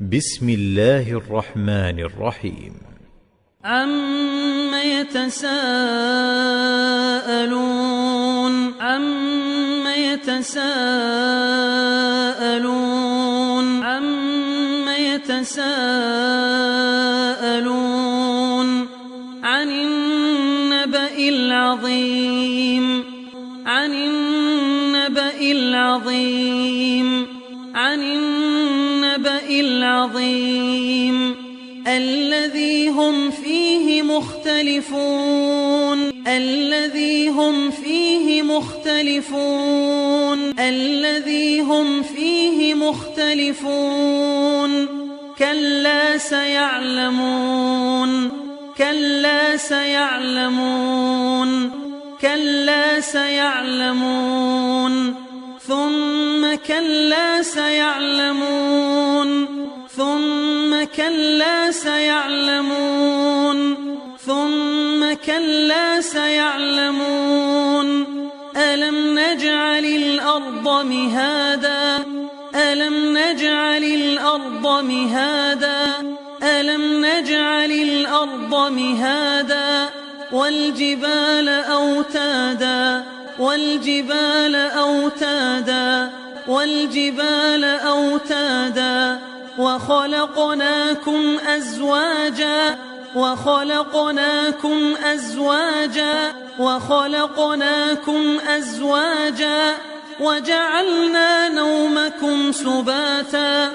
بسم الله الرحمن الرحيم. عم يتساءلون عم يتساءلون عم يتساءلون عن النبأ العظيم عن النبأ العظيم عن النبأ العظيم الذي هم فيه مختلفون الذي هم فيه مختلفون الذي هم فيه مختلفون كلا سيعلمون كلا سيعلمون كلا سيعلمون ثم كلا سيعلمون ثم كلا سيعلمون ثم كلا سيعلمون ألم نجعل الأرض مهادا ألم نجعل الأرض مهادا ألم نجعل الأرض مهادا والجبال أوتادا والجبال أوتادا والجبال أوتادا وخلقناكم أزواجا وخلقناكم أزواجا وخلقناكم أزواجا وجعلنا نومكم سباتا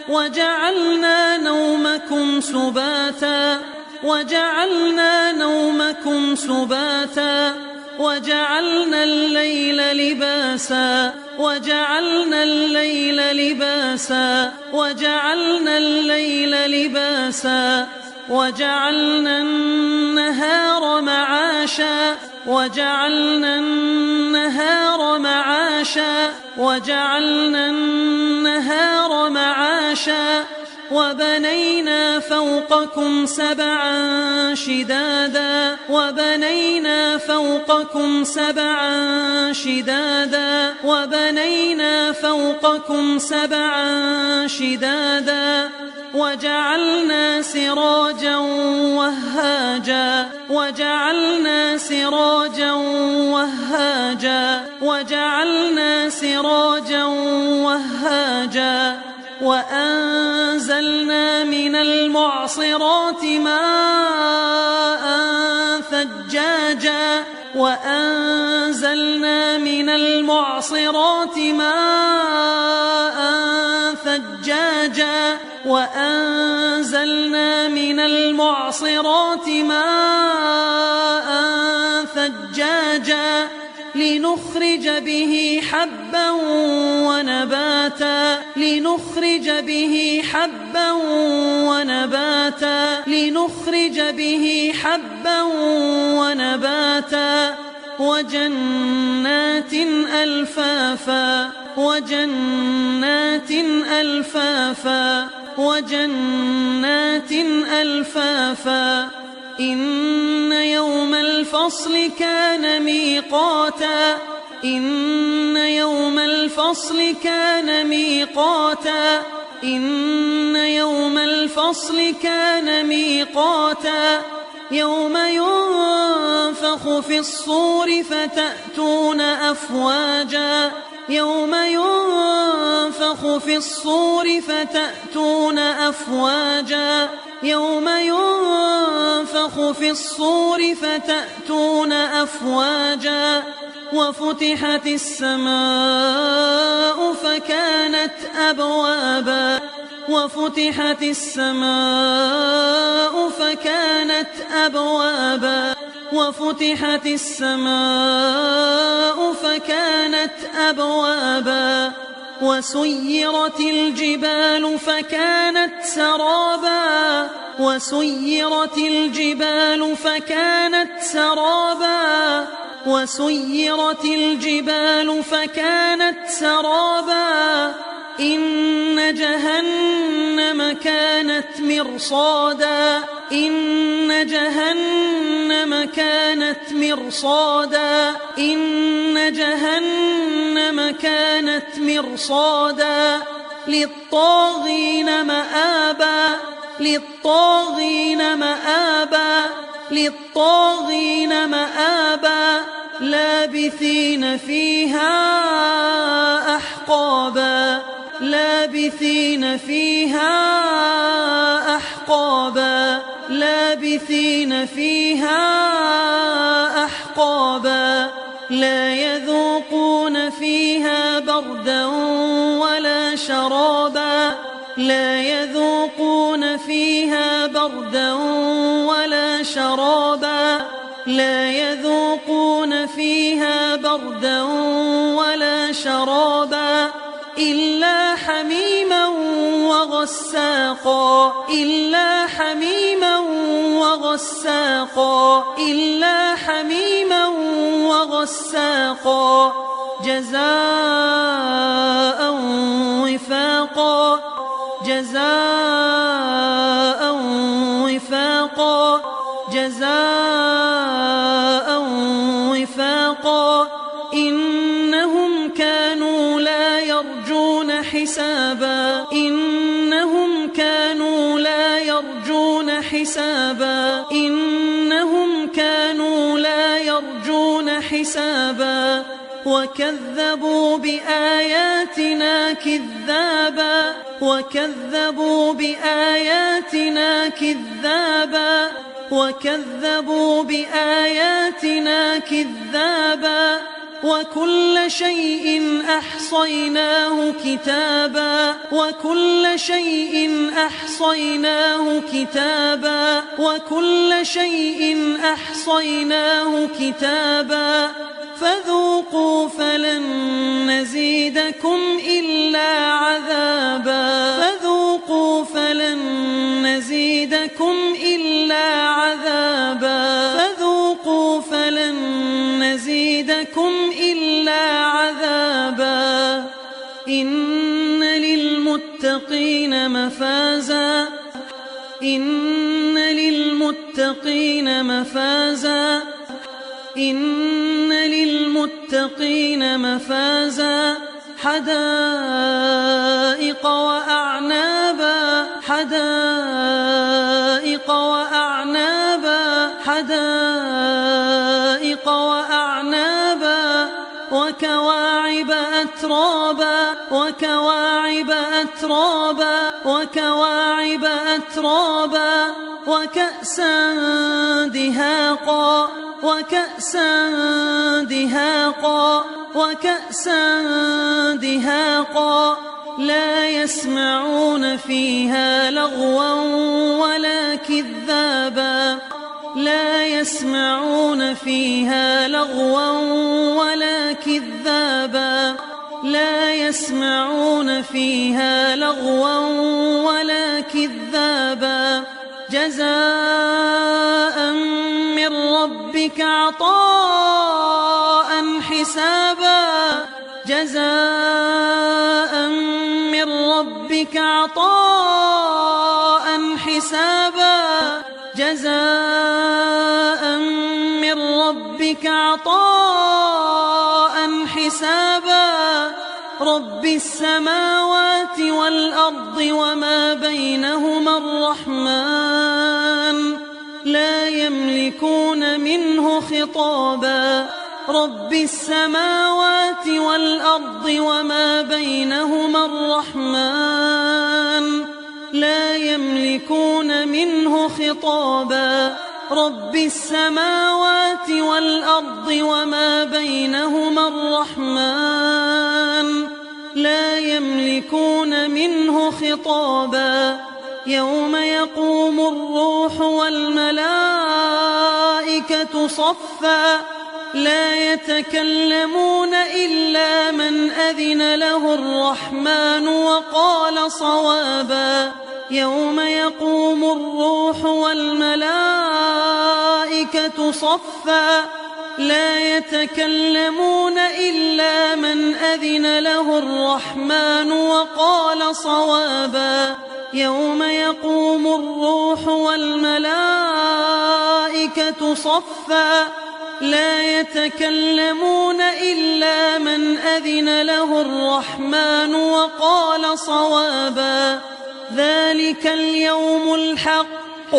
وجعلنا نومكم سباتا وجعلنا نومكم سباتا وجعلنا الليل لباسا وجعلنا الليل لباسا وجعلنا الليل لباسا وجعلنا النهار معاشا وجعلنا النهار معاشا وجعلنا النهار معاشا وبنينا فوقكم سبعا شدادا وبنينا فوقكم سبعا شدادا وبنينا فوقكم سبعا شدادا وجعلنا سراجا وهاجا وجعلنا سراجا وهاجا وجعلنا سراجا وهاجا وأنزلنا من المعصرات ماء ثجاجا وأنزلنا من المعصرات ماء ثجاجا وأنزلنا من المعصرات ماء ثجاجا لنخرج به حبا ونباتا لنخرج به حبا ونباتا لنخرج به حبا ونباتا وجنات ألفافا وجنات ألفافا وجنات ألفافا إن يوم الفصل كان ميقاتا إن يوم الفصل كان ميقاتا إن يوم الفصل كان ميقاتا يوم ينفخ في الصور فتأتون أفواجا يوم ينفخ في الصور فتأتون أفواجا يوم ينفخ في الصور فتأتون أفواجا وفتحت السماء فكانت أبوابا وفتحت السماء فكانت أبوابا وفتحت السماء فكانت أبوابا وسيرت الجبال فكانت سرابا وسيرت الجبال فكانت سرابا وسيرت الجبال فكانت سرابا إن جهنم كانت مرصادا إن جهنم كانت مرصادا إن جهنم كانت مرصادا للطاغين مآبا للطاغين مآبا للطاغين مآبا لابثين فيها أحقابا لابثين فيها أحقابا لابثين فيها أحقابا لا يذوقون فيها بردا ولا شرابا لا يذوقون فيها بردا ولا شرابا لا يذوقون فيها بردا ولا شرابا إلا حميما وغساقا إلا حميما وغساقا إلا حميما وغساقا جزاء وفاقا جزاء وفاقا جزاء وفاقا إنهم كانوا لا يرجون حسابا إنهم كانوا لا يرجون حسابا إنهم كانوا لا يرجون حسابا وكذبوا بآياتنا كذابا وكذبوا بآياتنا كذابا وكذبوا بآياتنا كذابا وكل شيء أحصيناه كتابا وكل شيء أحصيناه كتابا وكل شيء أحصيناه كتابا فذوقوا فلن نزيدكم إلا عذابا فذوقوا فلن نزيدكم إلا عذابا فذوقوا فلن نزيدكم إلا عذابا إن للمتقين مفازا إن للمتقين مفازا إن للمتقين مفازا حدائق وأعنابا حدائق وأعنابا حدائق وأعنابا وكواعب أترابا وكواعب أترابا وكواعب أترابا وكأسا دهاقا وكأسا دهاقا وكأسا دهاقا لا يسمعون فيها لغوا ولا كذابا لا يسمعون فيها لغوا ولا كذابا لا يسمعون فيها لغوا ولا كذابا جزاء من ربك عطاء حسابا جزاء من ربك عطاء حسابا جزاء من ربك عطاء حسابا رب السماوات والأرض وما بينهما الرحمن لا يملكون منه خطابا رب السماوات والأرض وما بينهما الرحمن لا يملكون منه خطابا رب السماوات والأرض وما بينهما الرحمن لا يملكون منه خطابا يوم يقوم الروح والملائكة صفا لا يتكلمون إلا من أذن له الرحمن وقال صوابا يوم يقوم الروح والملائكة صفا لا يتكلمون إلا من أذن له الرحمن وقال صوابا يوم يقوم الروح والملائكة صفا لا يتكلمون إلا من أذن له الرحمن وقال صوابا ذلك اليوم الحق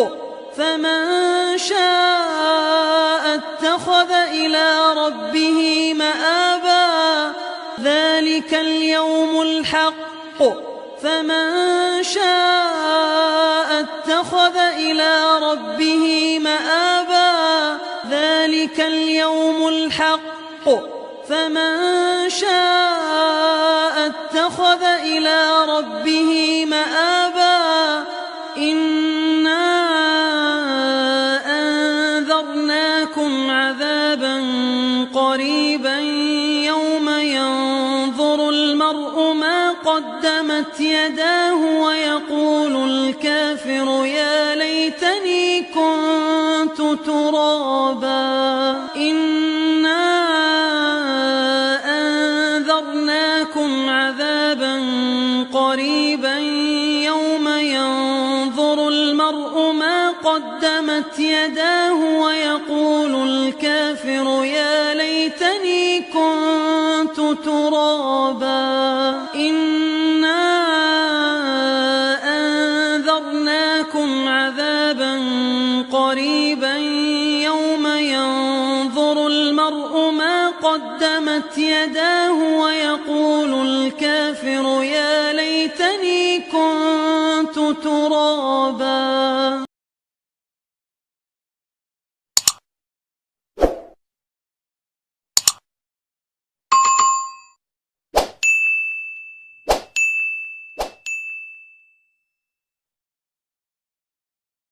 فمن شاء اتخذ إلى ربه مآبا ذلك اليوم الحق فمن شاء اتخذ إلى ربه مآبا ذلك اليوم الحق فمن شاء اتخذ إلى ربه مآبا إنا أنذرناكم عذابا قريبا يوم ينظر المرء ما قدمت يداه ويقول الكافر يا ليتني كنت ترابا إنا أنذرناكم عذابا قريبا يوم ينظر المرء ما قدمت يداه ويقول الكافر يا ليتني كنت ترابا إنا أنذرناكم عذابا قريبا يوم ينظر المرء ما قدمت يداه ويقول الكافر يا ليتني كنت ترابا